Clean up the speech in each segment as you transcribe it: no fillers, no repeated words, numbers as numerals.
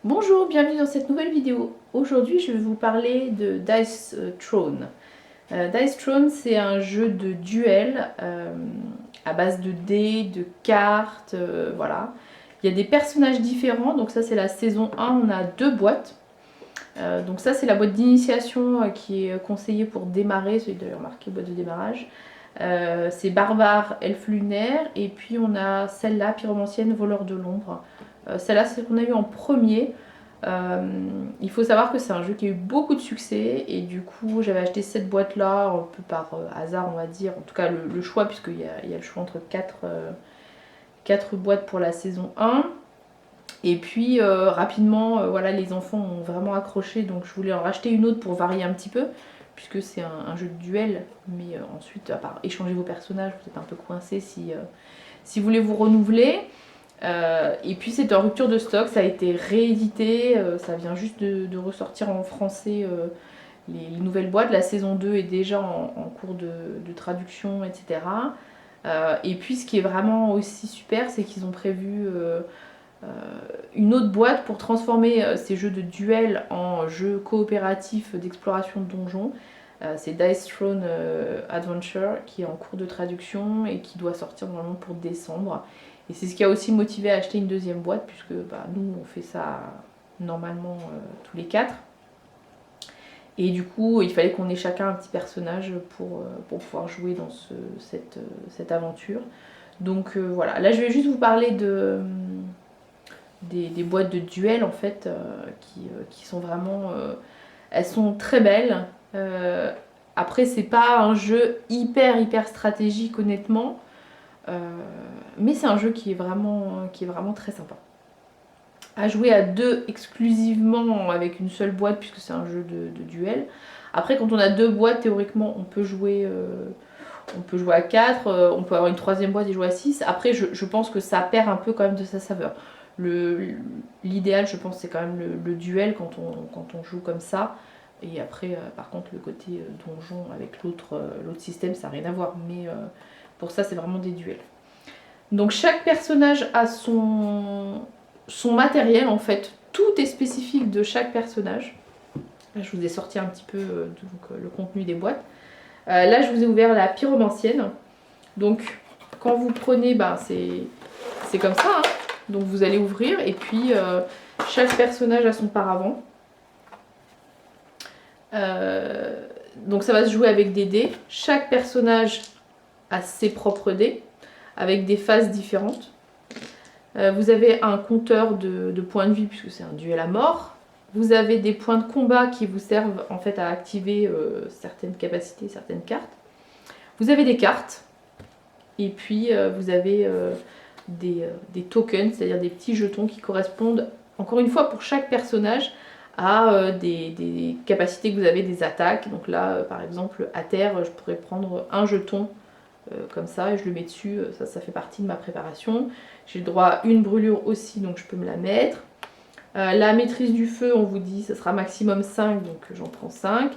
Bonjour, bienvenue dans cette nouvelle vidéo. Aujourd'hui, je vais vous parler de Dice Throne. Dice Throne, c'est un jeu de duel à base de dés, de cartes, voilà. Il y a des personnages différents, donc ça c'est la saison 1, on a 2 boîtes. Donc ça c'est la boîte d'initiation qui est conseillée pour démarrer, celui d'ailleurs marqué boîte de démarrage. C'est barbare, elfe lunaire, et puis on a celle-là, pyromancienne, voleur de l'ombre. Celle-là, c'est ce qu'on a eu en premier. Il faut savoir que c'est un jeu qui a eu beaucoup de succès et du coup j'avais acheté cette boîte là un peu par hasard on va dire, en tout cas le choix puisqu'il y a le choix entre 4 boîtes pour la saison 1 et puis rapidement voilà, les enfants ont vraiment accroché donc je voulais en racheter une autre pour varier un petit peu puisque c'est un jeu de duel mais ensuite à part échanger vos personnages vous êtes un peu coincé si vous voulez vous renouveler. Et puis c'est en rupture de stock, ça a été réédité, ça vient juste de ressortir en français les nouvelles boîtes. La saison 2 est déjà en cours de traduction, etc. Et puis ce qui est vraiment aussi super, c'est qu'ils ont prévu une autre boîte pour transformer ces jeux de duel en jeux coopératifs d'exploration de donjons. C'est Dice Throne Adventure qui est en cours de traduction et qui doit sortir normalement pour décembre. Et c'est ce qui a aussi motivé à acheter une deuxième boîte, puisque nous on fait ça normalement tous les 4. Et du coup, il fallait qu'on ait chacun un petit personnage pour pouvoir jouer dans cette aventure. Donc voilà, là je vais juste vous parler des boîtes de duel en fait, qui sont vraiment... elles sont très belles. Après, c'est pas un jeu hyper stratégique honnêtement. Mais c'est un jeu qui est vraiment très sympa. À jouer à 2 exclusivement avec une seule boîte puisque c'est un jeu de duel. Après quand on a 2 boîtes théoriquement on peut jouer à 4, on peut avoir une troisième boîte et jouer à 6. Après je pense que ça perd un peu quand même de sa saveur. L'idéal je pense c'est quand même le duel quand on joue comme ça. Et après par contre le côté donjon avec l'autre système ça n'a rien à voir. Mais pour ça c'est vraiment des duels. Donc chaque personnage a son matériel en fait, tout est spécifique de chaque personnage. Là je vous ai sorti un petit peu le contenu des boîtes. Là je vous ai ouvert la pyromancienne. Donc quand vous prenez, c'est comme ça. Hein. Donc vous allez ouvrir et puis chaque personnage a son paravent. Donc ça va se jouer avec des dés. Chaque personnage a ses propres dés avec des phases différentes. Vous avez un compteur de points de vie puisque c'est un duel à mort. Vous avez des points de combat qui vous servent en fait à activer certaines capacités, certaines cartes. Vous avez des cartes et puis vous avez des tokens, c'est-à-dire des petits jetons qui correspondent encore une fois pour chaque personnage à des capacités que vous avez, des attaques. Donc là par exemple à terre je pourrais prendre un jeton comme ça et je le mets dessus, ça fait partie de ma préparation. J'ai le droit à une brûlure aussi donc je peux me la mettre. La maîtrise du feu on vous dit ça sera maximum 5 donc j'en prends 5.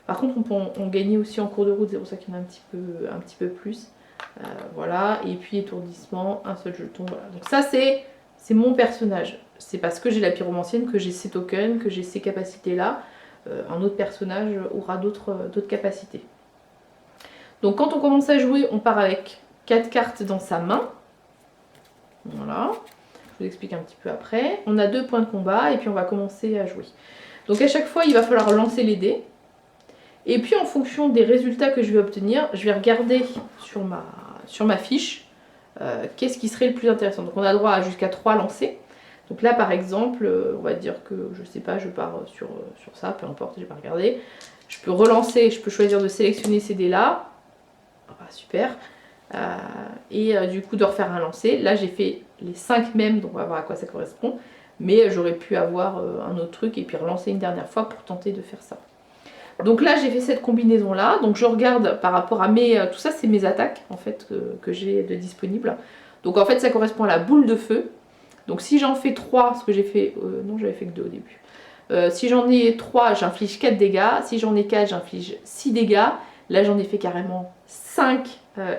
Par contre on peut en gagner aussi en cours de route, c'est pour ça qu'il y en a un petit peu plus. Voilà, et puis étourdissement, un seul jeton, voilà. Donc ça c'est mon personnage. C'est parce que j'ai la pyromancienne que j'ai ces tokens, que j'ai ces capacités là. Un autre personnage aura d'autres capacités. Donc quand on commence à jouer, on part avec 4 cartes dans sa main. Voilà, je vous explique un petit peu après. On a 2 points de combat et puis on va commencer à jouer. Donc à chaque fois, il va falloir lancer les dés. Et puis en fonction des résultats que je vais obtenir, je vais regarder sur ma fiche qu'est-ce qui serait le plus intéressant. Donc on a droit à jusqu'à 3 lancers. Donc là par exemple, on va dire que je sais pas, je pars sur ça, peu importe, j'ai pas regardé. Je peux relancer, je peux choisir de sélectionner ces dés là. Super. Et du coup de refaire un lancer. Là j'ai fait les 5 mêmes, donc on va voir à quoi ça correspond. Mais j'aurais pu avoir un autre truc et puis relancer une dernière fois pour tenter de faire ça. Donc là j'ai fait cette combinaison là. Donc je regarde par rapport à tout ça c'est mes attaques en fait que j'ai de disponibles. Donc en fait ça correspond à la boule de feu. Donc si j'en fais 3, ce que j'ai fait... non j'avais fait que 2 au début. Si j'en ai 3 j'inflige 4 dégâts. Si j'en ai 4 j'inflige 6 dégâts. Là j'en ai fait carrément 5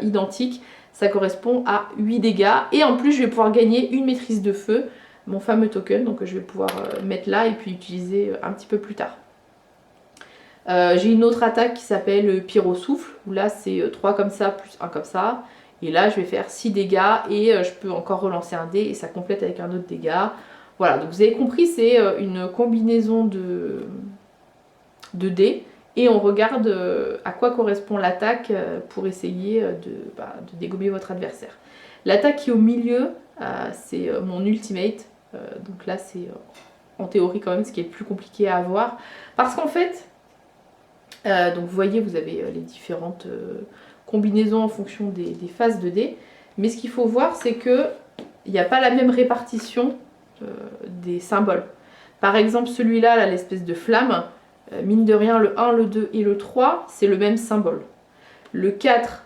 identiques, ça correspond à 8 dégâts. Et en plus je vais pouvoir gagner une maîtrise de feu mon fameux token, donc je vais pouvoir mettre là et puis utiliser un petit peu plus tard. J'ai une autre attaque qui s'appelle Pyro Souffle, où là c'est 3 comme ça plus 1 comme ça. Et là je vais faire 6 dégâts et je peux encore relancer un dé et ça complète avec un autre dégât. Voilà, donc vous avez compris, c'est une combinaison de dés. Et on regarde à quoi correspond l'attaque pour essayer de dégommer votre adversaire. L'attaque qui est au milieu, c'est mon ultimate. Donc là c'est en théorie quand même ce qui est le plus compliqué à avoir. Parce qu'en fait, donc vous voyez, vous avez les différentes combinaisons en fonction des phases de dés. Mais ce qu'il faut voir, c'est qu'il n'y a pas la même répartition des symboles. Par exemple, celui-là, là, l'espèce de flamme, mine de rien, le 1, le 2 et le 3, c'est le même symbole. Le 4,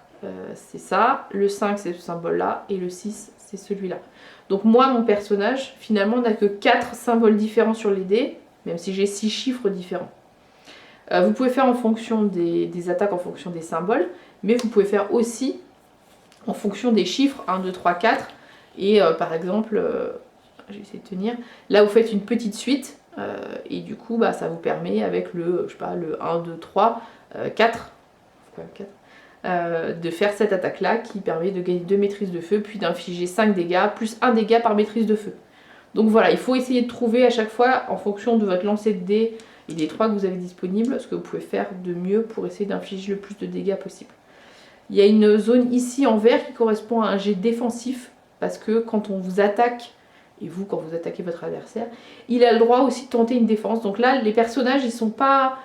c'est ça, le 5, c'est ce symbole-là, et le 6, c'est celui-là. Donc moi, mon personnage, finalement, n'a que 4 symboles différents sur les dés, même si j'ai 6 chiffres différents. Vous pouvez faire en fonction des attaques, en fonction des symboles, mais vous pouvez faire aussi en fonction des chiffres 1, 2, 3, 4. Et par exemple, je vais essayer de tenir, là vous faites une petite suite, et du coup ça vous permet avec le, je sais pas, le 1, 2, 3, 4, de faire cette attaque-là qui permet de gagner 2 maîtrises de feu, puis d'infliger 5 dégâts, plus 1 dégât par maîtrise de feu. Donc voilà, il faut essayer de trouver à chaque fois, en fonction de votre lancer de dés et des 3 que vous avez disponibles, ce que vous pouvez faire de mieux pour essayer d'infliger le plus de dégâts possible. Il y a une zone ici en vert qui correspond à un jet défensif, parce que quand on vous attaque, et vous quand vous attaquez votre adversaire, il a le droit aussi de tenter une défense. Donc là, les personnages, ils sont pas...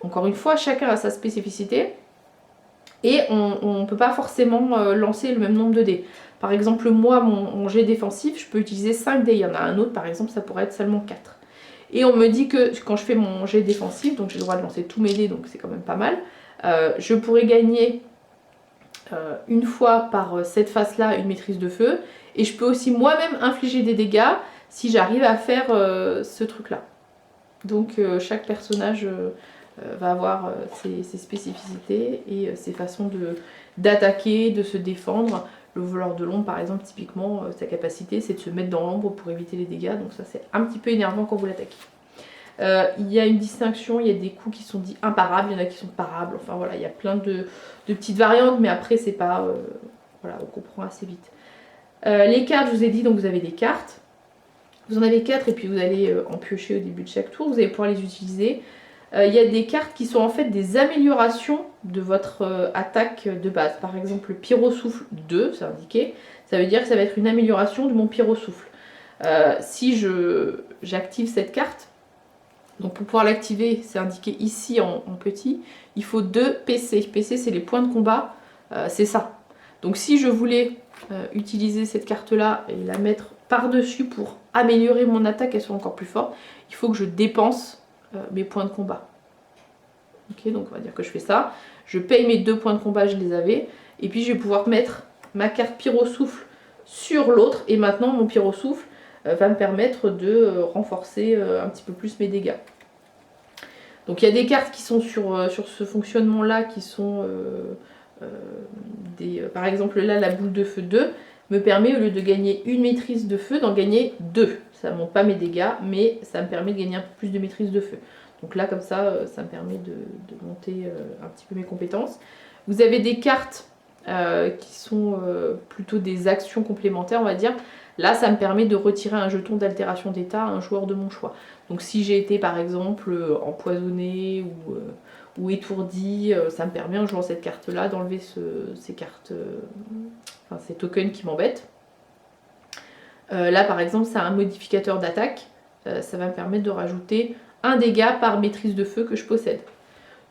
Encore une fois, chacun a sa spécificité, et on ne peut pas forcément lancer le même nombre de dés. Par exemple, moi, mon jet défensif, je peux utiliser 5 dés. Il y en a un autre, par exemple, ça pourrait être seulement 4. Et on me dit que quand je fais mon jet défensif, donc j'ai le droit de lancer tous mes dés, donc c'est quand même pas mal, je pourrais gagner une fois par cette phase-là une maîtrise de feu, et je peux aussi moi-même infliger des dégâts si j'arrive à faire ce truc-là. Donc chaque personnage va avoir ses spécificités et ses façons d'attaquer, de se défendre. Le voleur de l'ombre, par exemple, typiquement, sa capacité, c'est de se mettre dans l'ombre pour éviter les dégâts. Donc ça, c'est un petit peu énervant quand vous l'attaquez. Il y a une distinction, il y a des coups qui sont dits imparables, il y en a qui sont parables. Enfin voilà, il y a plein de petites variantes, mais après, c'est pas... voilà, on comprend assez vite. Les cartes, je vous ai dit, donc vous avez des cartes. Vous en avez 4 et puis vous allez en piocher au début de chaque tour. Vous allez pouvoir les utiliser. Il y a des cartes qui sont en fait des améliorations de votre attaque de base. Par exemple, le Pyro Souffle 2, c'est indiqué. Ça veut dire que ça va être une amélioration de mon Pyro Souffle. Si j'active cette carte, donc pour pouvoir l'activer, c'est indiqué ici en petit, il faut 2 PC. PC, c'est les points de combat, c'est ça. Donc si je voulais utiliser cette carte-là et la mettre par-dessus pour améliorer mon attaque, qu'elle soit encore plus forte, il faut que je dépense mes points de combat. Ok, donc on va dire que je fais ça. Je paye mes 2 points de combat, je les avais. Et puis je vais pouvoir mettre ma carte Pyro Souffle sur l'autre. Et maintenant mon Pyro Souffle va me permettre de renforcer un petit peu plus mes dégâts. Donc il y a des cartes qui sont sur ce fonctionnement-là, qui sont par exemple là, la boule de feu 2 me permet, au lieu de gagner une maîtrise de feu, d'en gagner 2. Ça ne monte pas mes dégâts, mais ça me permet de gagner un peu plus de maîtrise de feu. Donc là, comme ça me permet de monter un petit peu mes compétences. Vous avez des cartes qui sont plutôt des actions complémentaires, on va dire. Là, ça me permet de retirer un jeton d'altération d'état à un joueur de mon choix. Donc si j'ai été, par exemple, empoisonné ou étourdi, ça me permet, en jouant cette carte-là, d'enlever ces cartes... Enfin, ces tokens qui m'embêtent. Là, par exemple, ça a un modificateur d'attaque. Ça va me permettre de rajouter 1 dégât par maîtrise de feu que je possède.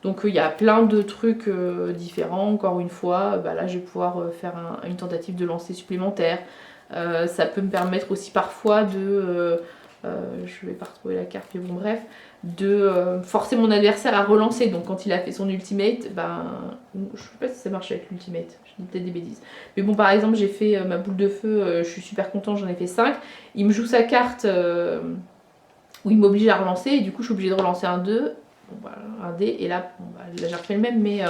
Donc, il y a plein de trucs différents. Encore une fois, là, je vais pouvoir faire une tentative de lancer supplémentaire. Ça peut me permettre aussi parfois de... je vais pas retrouver la carte, mais bon, bref, de forcer mon adversaire à relancer. Donc quand il a fait son ultimate, je sais pas si ça marche avec l'ultimate, je dis peut-être des bêtises. Mais bon, par exemple, j'ai fait ma boule de feu, je suis super content, j'en ai fait 5. Il me joue sa carte où il m'oblige à relancer, et du coup je suis obligée de relancer un 2, un dé, et là, là j'ai refait le même, mais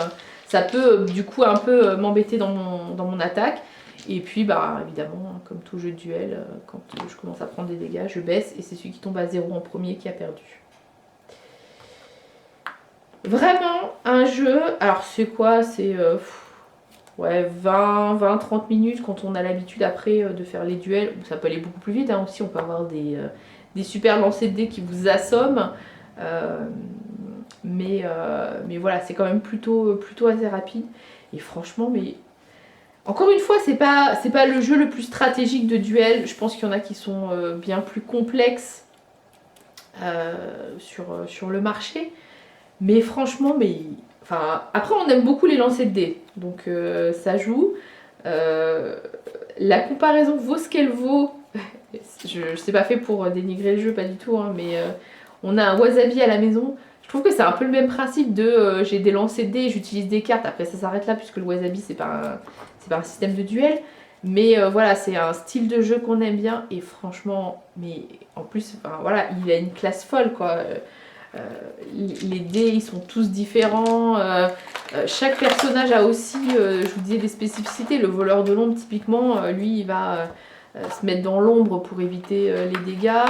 ça peut du coup un peu m'embêter dans mon attaque. Et puis bah évidemment, comme tout jeu de duel, quand je commence à prendre des dégâts, je baisse et c'est celui qui tombe à 0 en premier qui a perdu. Vraiment un jeu, alors c'est quoi? C'est ouais, 20-30 minutes quand on a l'habitude après de faire les duels. Ça peut aller beaucoup plus vite hein, aussi, on peut avoir des super lancers de dés qui vous assomment. Mais voilà, c'est quand même plutôt assez rapide. Et franchement, mais encore une fois, c'est pas le jeu le plus stratégique de duel. Je pense qu'il y en a qui sont bien plus complexes sur le marché. Mais franchement, enfin, après on aime beaucoup les lancers de dés, donc ça joue. La comparaison vaut ce qu'elle vaut. Je sais pas fait pour dénigrer le jeu, pas du tout, hein, mais on a un wasabi à la maison. Je trouve que c'est un peu le même principe de j'ai des lancers de dés, j'utilise des cartes, après ça s'arrête là puisque le wasabi c'est pas un système de duel. Mais voilà, c'est un style de jeu qu'on aime bien et franchement, mais en plus, enfin, voilà, il a une classe folle quoi. Les dés ils sont tous différents, chaque personnage a aussi, je vous disais, des spécificités. Le voleur de l'ombre typiquement, lui il va se mettre dans l'ombre pour éviter les dégâts.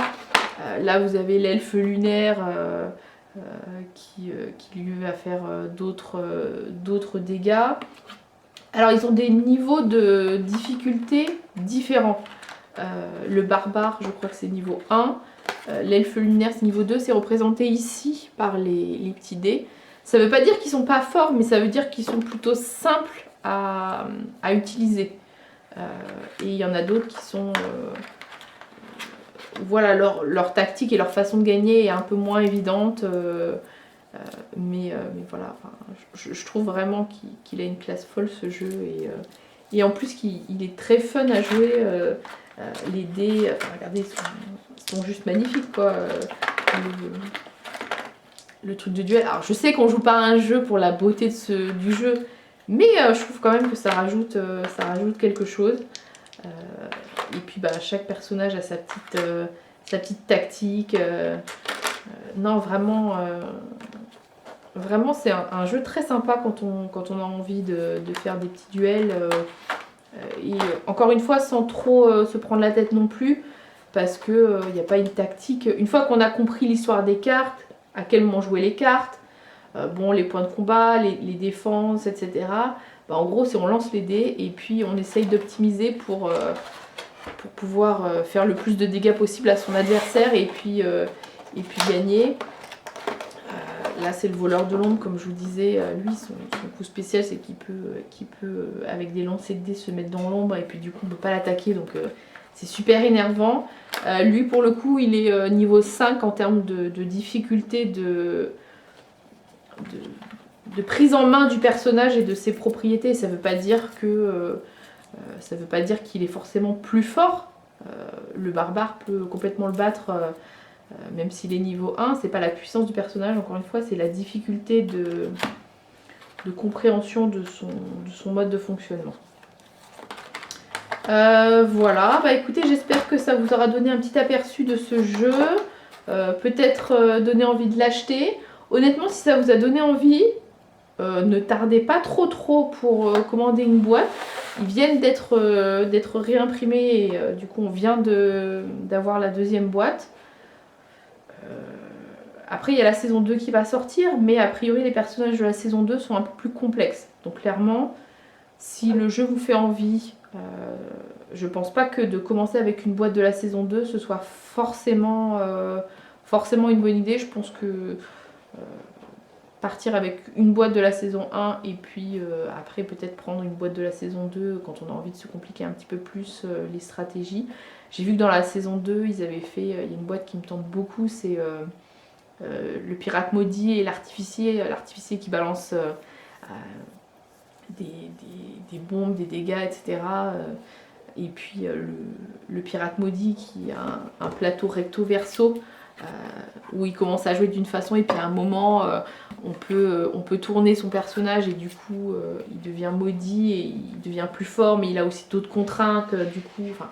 Là vous avez l'elfe lunaire qui lui va faire d'autres dégâts. Alors ils ont des niveaux de difficulté différents. Le barbare je crois que c'est niveau 1. L'elfe lunaire c'est niveau 2, c'est représenté ici par les petits dés. Ça veut pas dire qu'ils sont pas forts, mais ça veut dire qu'ils sont plutôt simples à utiliser. Et il y en a d'autres qui sont... voilà, leur tactique et leur façon de gagner est un peu moins évidente. Mais voilà, enfin, je trouve vraiment qu'il a une classe folle ce jeu. Et en plus qu'il est très fun à jouer. Les dés, enfin, regardez, sont juste magnifiques quoi. Le truc de duel. Alors je sais qu'on joue pas à un jeu pour la beauté du jeu, mais je trouve quand même que ça rajoute quelque chose. Et puis bah, chaque personnage a sa petite tactique. Non vraiment, vraiment c'est un jeu très sympa quand on a envie de faire des petits duels. Et encore une fois sans trop se prendre la tête non plus. Parce qu'il n'y a pas une tactique. Une fois qu'on a compris l'histoire des cartes, à quel moment jouer les cartes, bon, les points de combat, les défenses, etc. Bah, en gros, c'est on lance les dés et puis on essaye d'optimiser pour pouvoir faire le plus de dégâts possible à son adversaire et puis gagner. Là, c'est le voleur de l'ombre, comme je vous disais. Lui, son coup spécial, c'est qu'il peut, avec des lancers de dés, se mettre dans l'ombre et puis du coup, on ne peut pas l'attaquer. Donc, c'est super énervant. Lui, pour le coup, il est niveau 5 en termes de difficulté de prise en main du personnage et de ses propriétés. Ça veut pas dire qu'il est forcément plus fort. Le barbare peut complètement le battre, même s'il est niveau 1. C'est pas la puissance du personnage, encore une fois, c'est la difficulté de compréhension de son mode de fonctionnement. Voilà, bah écoutez, j'espère que ça vous aura donné un petit aperçu de ce jeu, peut-être donné envie de l'acheter. Honnêtement, si ça vous a donné envie, ne tardez pas trop pour commander une boîte. Ils viennent d'être réimprimés et du coup on vient d'avoir la deuxième boîte. Après il y a la saison 2 qui va sortir, mais a priori les personnages de la saison 2 sont un peu plus complexes. Donc clairement, si le jeu vous fait envie, je pense pas que de commencer avec une boîte de la saison 2 ce soit forcément une bonne idée. Je pense que partir avec une boîte de la saison 1 et puis après peut-être prendre une boîte de la saison 2 quand on a envie de se compliquer un petit peu plus les stratégies. J'ai vu que dans la saison 2 ils avaient fait, il y a une boîte qui me tente beaucoup, c'est le pirate maudit et l'artificier qui balance des bombes, des dégâts, etc. Et puis le pirate maudit qui a un plateau recto-verso où il commence à jouer d'une façon et puis à un moment on peut tourner son personnage et du coup il devient maudit et il devient plus fort, mais il a aussi d'autres contraintes du coup, enfin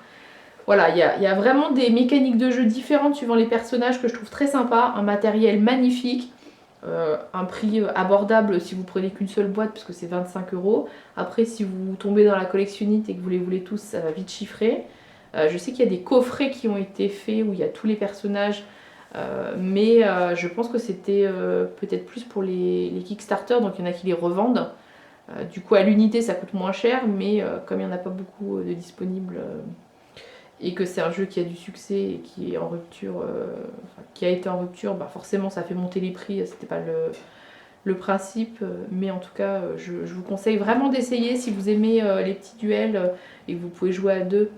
voilà, il y a vraiment des mécaniques de jeu différentes suivant les personnages que je trouve très sympa, un matériel magnifique. un prix abordable si vous prenez qu'une seule boîte parce que c'est 25 €. Après si vous tombez dans la collectionnite et que vous les voulez tous, ça va vite chiffrer. Je sais qu'il y a des coffrets qui ont été faits où il y a tous les personnages, mais je pense que c'était peut-être plus pour les Kickstarter, donc il y en a qui les revendent. Du coup à l'unité ça coûte moins cher, mais comme il n'y en a pas beaucoup de disponibles et que c'est un jeu qui a du succès et qui est en rupture, qui a été en rupture, bah forcément ça fait monter les prix, c'était pas le principe, mais en tout cas je vous conseille vraiment d'essayer si vous aimez les petits duels et que vous pouvez jouer à deux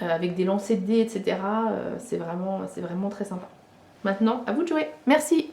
avec des lancers de dés, etc. C'est vraiment très sympa. Maintenant, à vous de jouer. Merci!